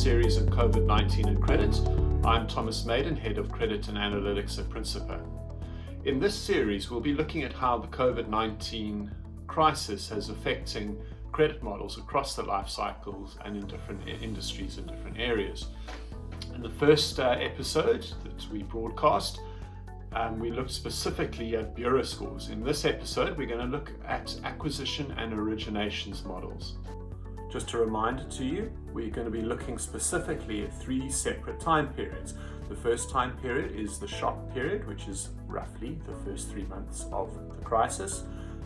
series of COVID-19 and credit. I'm Thomas Maiden, Head of Credit and Analytics at Principia. In this series, we'll be looking at how the COVID-19 crisis is affecting credit models across the life cycles and in different industries and different areas. In the first episode that we broadcast, we looked specifically at bureau scores. In this episode, we're going to look at acquisition and originations models. Just a reminder to you, we're going to be looking specifically at three separate time periods. The first time period is the shock period, which is roughly the first 3 months of the crisis.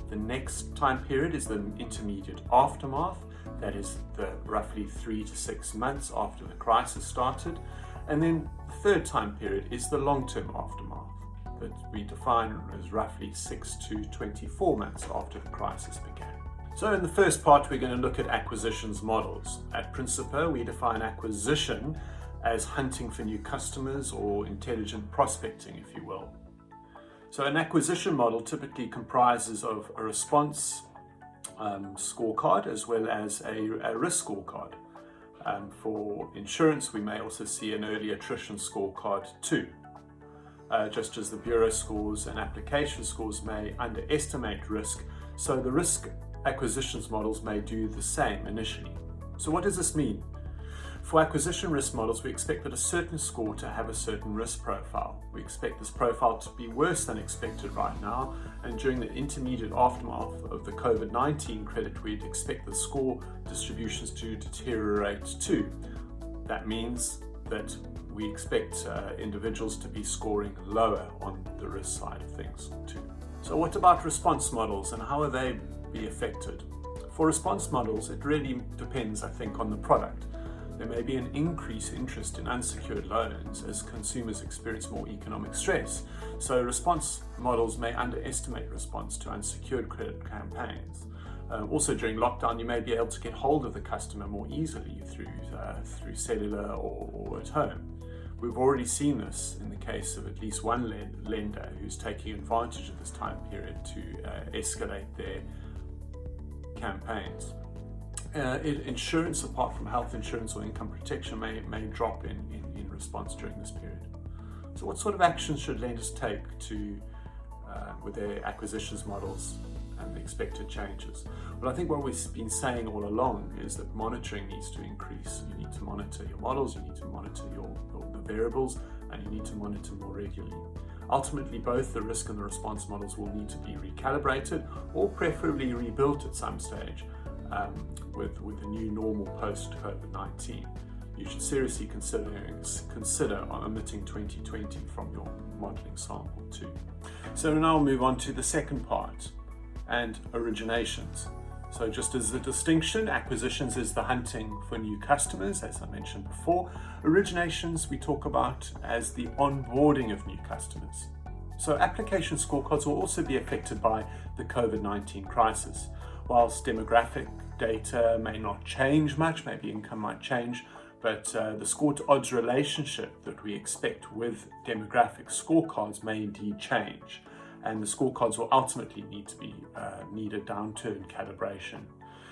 The next time period is the intermediate aftermath, that is the roughly 3 to 6 months after the crisis started. And then the third time period is the long-term aftermath, that we define as roughly 6 to 24 months after the crisis began. So in the first part, we're going to look at acquisitions models. At Principia, we define acquisition as hunting for new customers or intelligent prospecting, if you will. So an acquisition model typically comprises of a response scorecard as well as a risk scorecard. For insurance, we may also see an early attrition scorecard too. Just as the bureau scores and application scores may underestimate risk, so the risk acquisitions models may do the same initially. So what does this mean? For acquisition risk models, we expect that a certain score to have a certain risk profile. We expect this profile to be worse than expected right now, and during the intermediate aftermath of the COVID-19 credit, we'd expect the score distributions to deteriorate too. That means that we expect individuals to be scoring lower on the risk side of things too. So what about response models and how are they be affected? For response models, it really depends, I think, on the product. There may be an increased interest in unsecured loans as consumers experience more economic stress. So response models may underestimate response to unsecured credit campaigns. Also during lockdown, you may be able to get hold of the customer more easily through cellular or at home. We've already seen this in the case of at least one lender who's taking advantage of this time period to escalate their campaigns. Insurance, apart from health insurance or income protection, may drop in response during this period. So what sort of actions should lenders take with their acquisitions models and the expected changes? Well, I think what we've been saying all along is that monitoring needs to increase. You need to monitor your models, you need to monitor the variables, and you need to monitor more regularly. Ultimately, both the risk and the response models will need to be recalibrated or preferably rebuilt at some stage with the new normal post-COVID-19. You should seriously consider omitting 2020 from your modelling sample too. So now we'll move on to the second part, and originations. So just as a distinction, acquisitions is the hunting for new customers, as I mentioned before. Originations we talk about as the onboarding of new customers. So application scorecards will also be affected by the COVID-19 crisis. Whilst demographic data may not change much, maybe income might change, but the score to odds relationship that we expect with demographic scorecards may indeed change. And the scorecards will ultimately need a downturn calibration.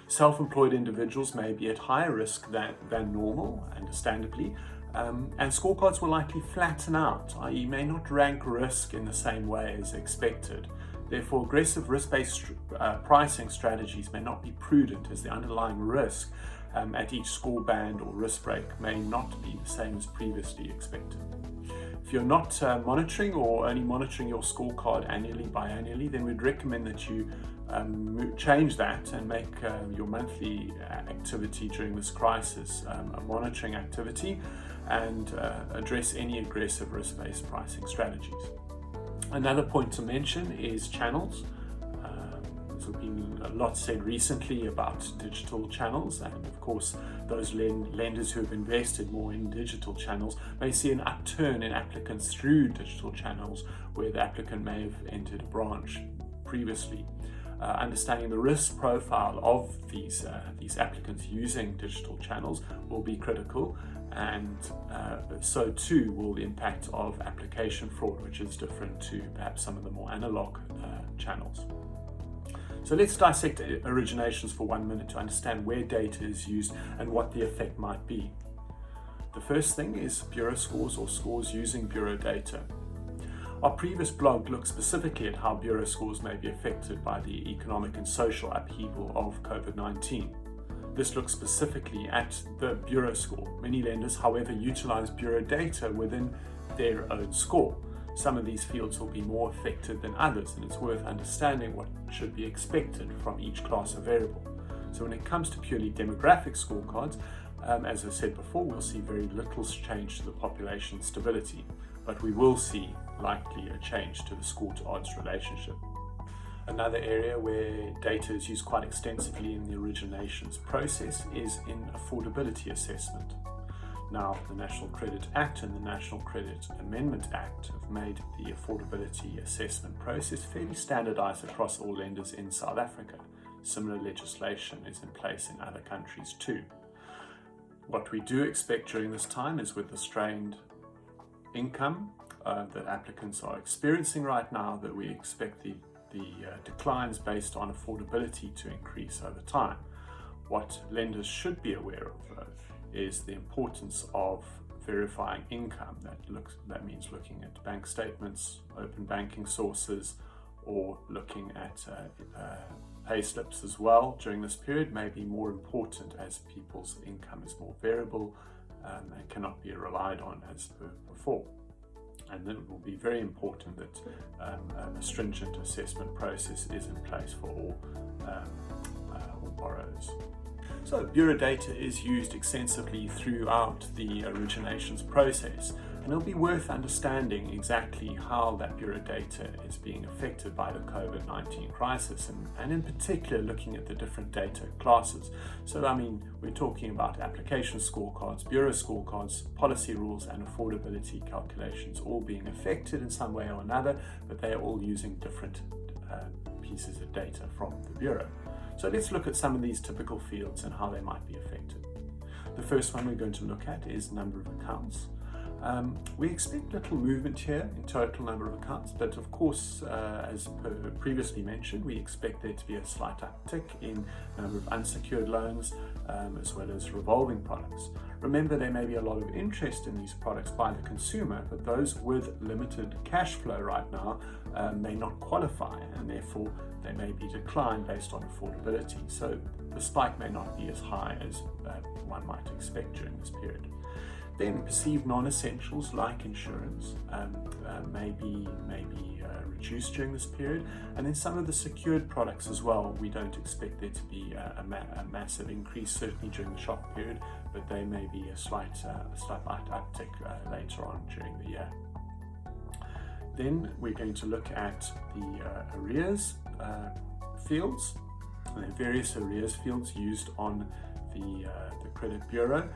Self-employed individuals may be at higher risk than normal, understandably, and scorecards will likely flatten out, i.e. may not rank risk in the same way as expected. Therefore, aggressive risk-based pricing strategies may not be prudent, as the underlying risk at each score band or risk break may not be the same as previously expected. If you're not monitoring or only monitoring your scorecard biannually, then we'd recommend that you change that and make your monthly activity during this crisis a monitoring activity and address any aggressive risk-based pricing strategies. Another point to mention is channels. There's been a lot said recently about digital channels, and of course those lenders who have invested more in digital channels may see an upturn in applicants through digital channels where the applicant may have entered a branch previously. Understanding the risk profile of these applicants using digital channels will be critical, and so too will the impact of application fraud, which is different to perhaps some of the more analog channels. So let's dissect originations for 1 minute to understand where data is used and what the effect might be. The first thing is bureau scores, or scores using bureau data. Our previous blog looked specifically at how bureau scores may be affected by the economic and social upheaval of COVID-19. This looks specifically at the bureau score. Many lenders, however, utilize bureau data within their own score. Some of these fields will be more affected than others, and it's worth understanding what should be expected from each class of variable. So when it comes to purely demographic scorecards, as I said before, we'll see very little change to the population stability, but we will see likely a change to the score to odds relationship. Another area where data is used quite extensively in the originations process is in affordability assessment. Now, the National Credit Act and the National Credit Amendment Act have made the affordability assessment process fairly standardized across all lenders in South Africa. Similar legislation is in place in other countries too. What we do expect during this time is, with the strained income that applicants are experiencing right now, that we expect the declines based on affordability to increase over time. What lenders should be aware of, though, is the importance of verifying income. That means looking at bank statements, open banking sources, or looking at pay slips as well during this period may be more important, as people's income is more variable and cannot be relied on as before. And then it will be very important that a stringent assessment process is in place for all borrowers. So bureau data is used extensively throughout the originations process, and it'll be worth understanding exactly how that bureau data is being affected by the COVID-19 crisis, and in particular looking at the different data classes. So we're talking about application scorecards, bureau scorecards, policy rules and affordability calculations all being affected in some way or another, but they're all using different pieces of data from the bureau. So let's look at some of these typical fields and how they might be affected. The first one we're going to look at is number of accounts. We expect little movement here in total number of accounts, but of course, as previously mentioned, we expect there to be a slight uptick in number of unsecured loans as well as revolving products. Remember, there may be a lot of interest in these products by the consumer, but those with limited cash flow right now may not qualify, and therefore they may be declined based on affordability. So the spike may not be as high as one might expect during this period. Then perceived non-essentials like insurance may be reduced during this period, and then some of the secured products as well. We don't expect there to be a massive increase certainly during the shock period, but they may be a slight uptick later on during the year. Then we're going to look at the arrears fields, and there are various arrears fields used on the credit bureau.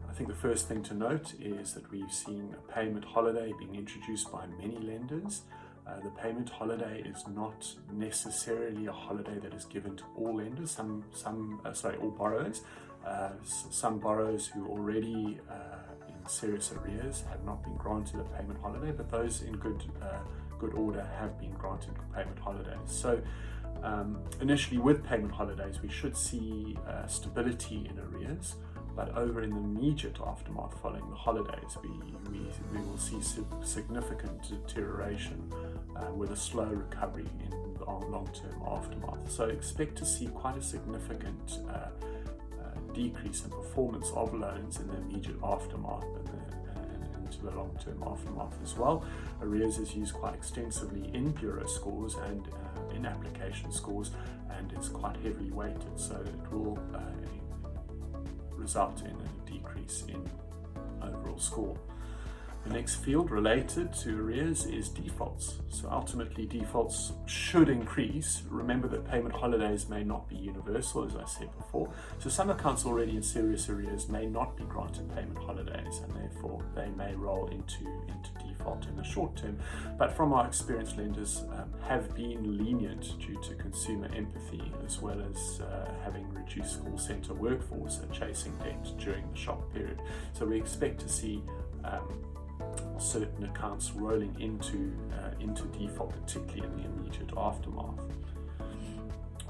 I think the first thing to note is that we've seen a payment holiday being introduced by many lenders. The payment holiday is not necessarily a holiday that is given to all lenders, all borrowers. Some borrowers who are already in serious arrears have not been granted a payment holiday, but those in good order have been granted payment holidays. So initially with payment holidays, we should see stability in arrears. But over in the immediate aftermath following the holidays, we will see significant deterioration with a slow recovery in the long-term aftermath. So expect to see quite a significant decrease in performance of loans in the immediate aftermath and into the long-term aftermath as well. Arrears is used quite extensively in bureau scores and in application scores, and it's quite heavily weighted, so it will result in a decrease in overall score. The next field related to arrears is defaults. So ultimately defaults should increase. Remember that payment holidays may not be universal, as I said before. So some accounts already in serious arrears may not be granted payment holidays, and therefore they may roll into default in the short term. But from our experience, lenders have been lenient due to consumer empathy, as well as having reduced call centre workforce and chasing debt during the shock period. So we expect to see certain accounts rolling into default, particularly in the immediate aftermath.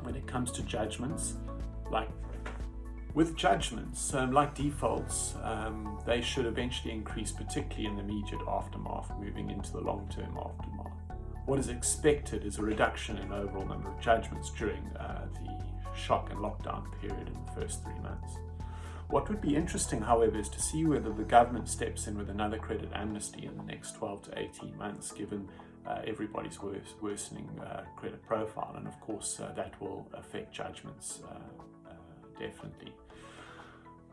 When it comes to judgments, like With judgments, like defaults, they should eventually increase, particularly in the immediate aftermath, moving into the long-term aftermath. What is expected is a reduction in overall number of judgments during the shock and lockdown period in the first 3 months. What would be interesting, however, is to see whether the government steps in with another credit amnesty in the next 12 to 18 months, given everybody's worsening credit profile, and of course that will affect judgments definitely.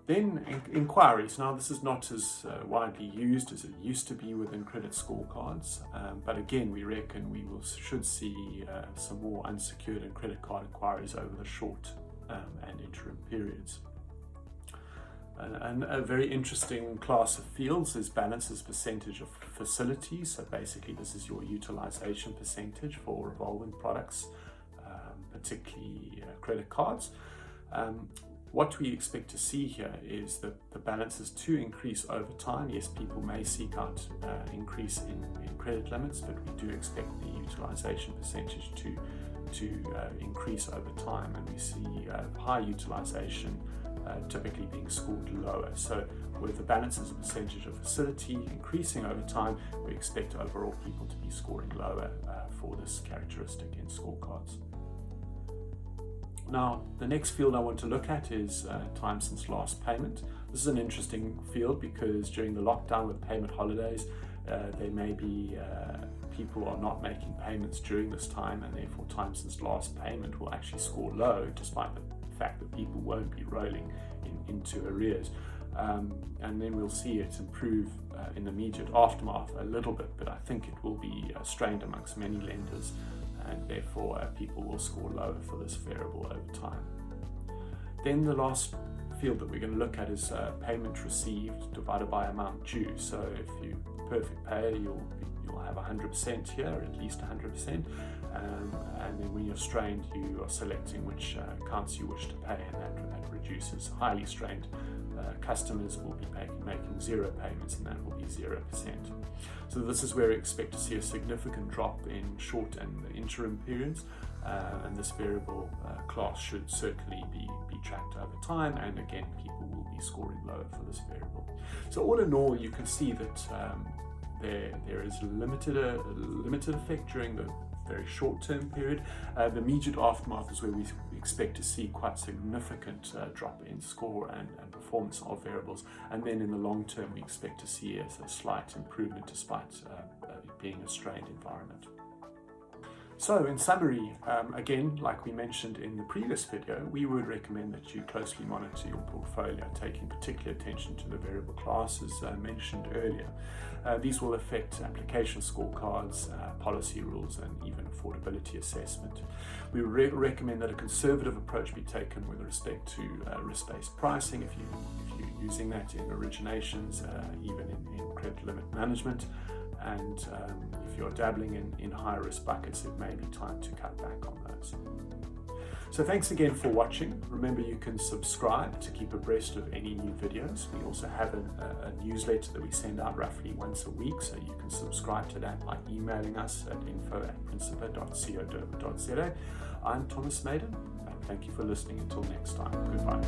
Then inquiries. Now, this is not as widely used as it used to be within credit scorecards, but again, we reckon we should see some more unsecured and credit card inquiries over the short and interim periods. And a very interesting class of fields is balances percentage of facilities. So basically, this is your utilization percentage for revolving products, particularly credit cards. What we expect to see here is that the balances to increase over time. Yes, people may seek out increase in credit limits, but we do expect the utilization percentage to increase over time, and we see high utilization typically being scored lower. So with the balance as a percentage of facility increasing over time, we expect overall people to be scoring lower for this characteristic in scorecards. Now, the next field I want to look at is time since last payment. This is an interesting field because during the lockdown with payment holidays, there may be people are not making payments during this time, and therefore time since last payment will actually score low, despite the fact that people won't be rolling into arrears. And then we'll see it improve in the immediate aftermath a little bit, but I think it will be strained amongst many lenders, and therefore people will score lower for this variable over time. Then the last field that we're going to look at is payment received divided by amount due. So if you perfect payer, you'll have 100% here, at least 100%, and then when you're strained, you are selecting which accounts you wish to pay, and that reduces. Highly strained customers will be making zero payments, and that will be 0%. So this is where we expect to see a significant drop in short and interim periods, and this variable class should certainly be tracked over time, and again, people will be scoring lower for this variable. So all in all, you can see that there is limited effect during the very short-term period. The immediate aftermath is where we expect to see quite significant drop in score and performance of variables, and then in the long term we expect to see a slight improvement despite it being a strained environment. So in summary, again, like we mentioned in the previous video, we would recommend that you closely monitor your portfolio, taking particular attention to the variable classes mentioned earlier. These will affect application scorecards, policy rules, and even affordability assessment. We recommend that a conservative approach be taken with respect to risk-based pricing, if you're using that in originations, even in credit limit management. And if you're dabbling in high risk buckets, it may be time to cut back on those. So thanks again for watching. Remember, you can subscribe to keep abreast of any new videos. We also have a newsletter that we send out roughly once a week, so you can subscribe to that by emailing us at info@principa.co.za. I'm Thomas Maiden, and thank you for listening. Until next time, goodbye.